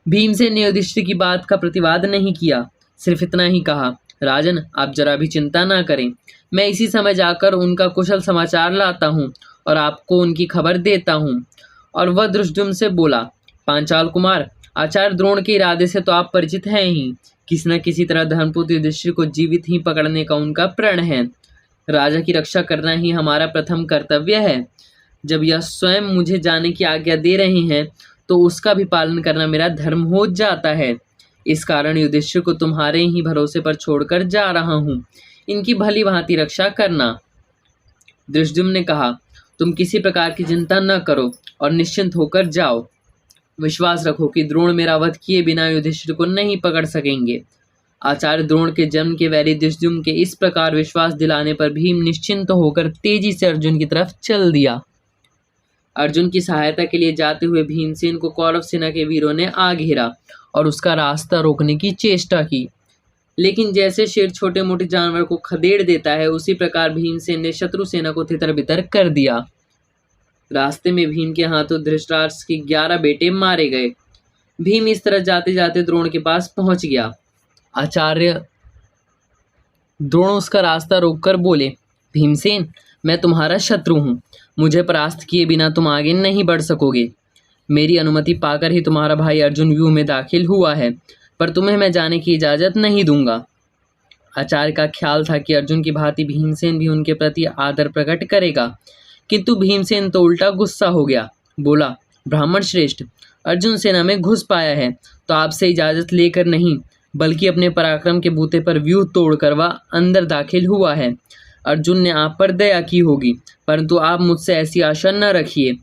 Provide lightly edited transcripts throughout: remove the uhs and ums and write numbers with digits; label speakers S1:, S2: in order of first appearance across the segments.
S1: भीमसेन ने युधिष्ठिर की बात का प्रतिवाद नहीं किया, सिर्फ इतना ही कहा, राजन आप जरा भी चिंता ना करें, मैं इसी समय जाकर उनका कुशल समाचार लाता हूँ और आपको उनकी खबर देता हूँ। और वह धृष्टद्युम्न से बोला, पांचाल कुमार, आचार्य द्रोण के इरादे से तो आप परिचित हैं ही। किसी न किसी तरह धर्मपुत्र युधिष्ठिर को जीवित ही पकड़ने का उनका प्रण है। राजा की रक्षा करना ही हमारा प्रथम कर्तव्य है। जब यह स्वयं मुझे जाने की आज्ञा दे रहे हैं तो उसका भी पालन करना मेरा धर्म हो जाता है। इस कारण युधिष्ठिर को तुम्हारे ही भरोसे पर छोड़कर जा रहा हूँ। इनकी भली भांति रक्षा करना। धृष्टद्युम्न ने कहा, तुम किसी प्रकार की चिंता न करो और निश्चिंत होकर जाओ। विश्वास रखो कि द्रोण मेरा वध किए बिना युधिष्ठिर को नहीं पकड़ सकेंगे। आचार्य द्रोण के जन्म के वैरी धृष्टद्युम्न के इस प्रकार विश्वास दिलाने पर भीम निश्चिंत होकर तेजी से अर्जुन की तरफ चल दिया। अर्जुन की सहायता के लिए जाते हुए भीमसेन को कौरव सेना के वीरों ने आ घेरा और उसका रास्ता रोकने की चेष्टा की, लेकिन जैसे शेर छोटे मोटे जानवर को खदेड़ देता है उसी प्रकार भीमसेन ने शत्रु सेना को तितर बितर कर दिया। रास्ते में भीम के हाथों धृतराष्ट्र के 11 बेटे मारे गए। भीम इस तरह जाते जाते द्रोण के पास पहुंच गया। आचार्य द्रोण उसका रास्ता रोककर बोले, भीमसेन मैं तुम्हारा शत्रु हूँ, मुझे परास्त किए बिना तुम आगे नहीं बढ़ सकोगे। मेरी अनुमति पाकर ही तुम्हारा भाई अर्जुन व्यूह में दाखिल हुआ है, पर तुम्हें मैं जाने की इजाज़त नहीं दूंगा। आचार्य का ख्याल था कि अर्जुन की भांति भीमसेन भी उनके प्रति आदर प्रकट करेगा, किंतु भीमसेन तो उल्टा गुस्सा हो गया। बोला, ब्राह्मण श्रेष्ठ, अर्जुन सेना में घुस पाया है तो आपसे इजाज़त लेकर नहीं बल्कि अपने पराक्रम के बूते पर व्यूह तोड़कर वह अंदर दाखिल हुआ है। अर्जुन ने आप पर दया की होगी, परंतु आप मुझसे ऐसी आशा न रखिए।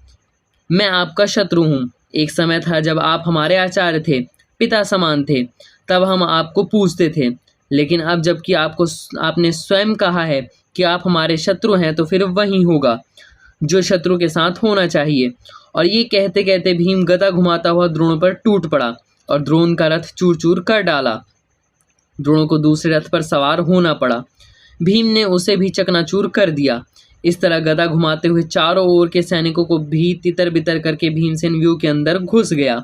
S1: मैं आपका शत्रु हूँ। एक समय था जब आप हमारे आचार्य थे, पिता समान थे, तब हम आपको पूजते थे, लेकिन अब जबकि आपने स्वयं कहा है कि आप हमारे शत्रु हैं तो फिर वही होगा जो शत्रु के साथ होना चाहिए। और ये कहते कहते भीम गदा घुमाता हुआ द्रोण पर टूट पड़ा और द्रोण का रथ चूर चूर कर डाला। द्रोण को दूसरे रथ पर सवार होना पड़ा। भीम ने उसे भी चकनाचूर कर दिया। इस तरह गदा घुमाते हुए चारों ओर के सैनिकों को भी तितर बितर करके भीमसेन व्यूह के अंदर घुस गया।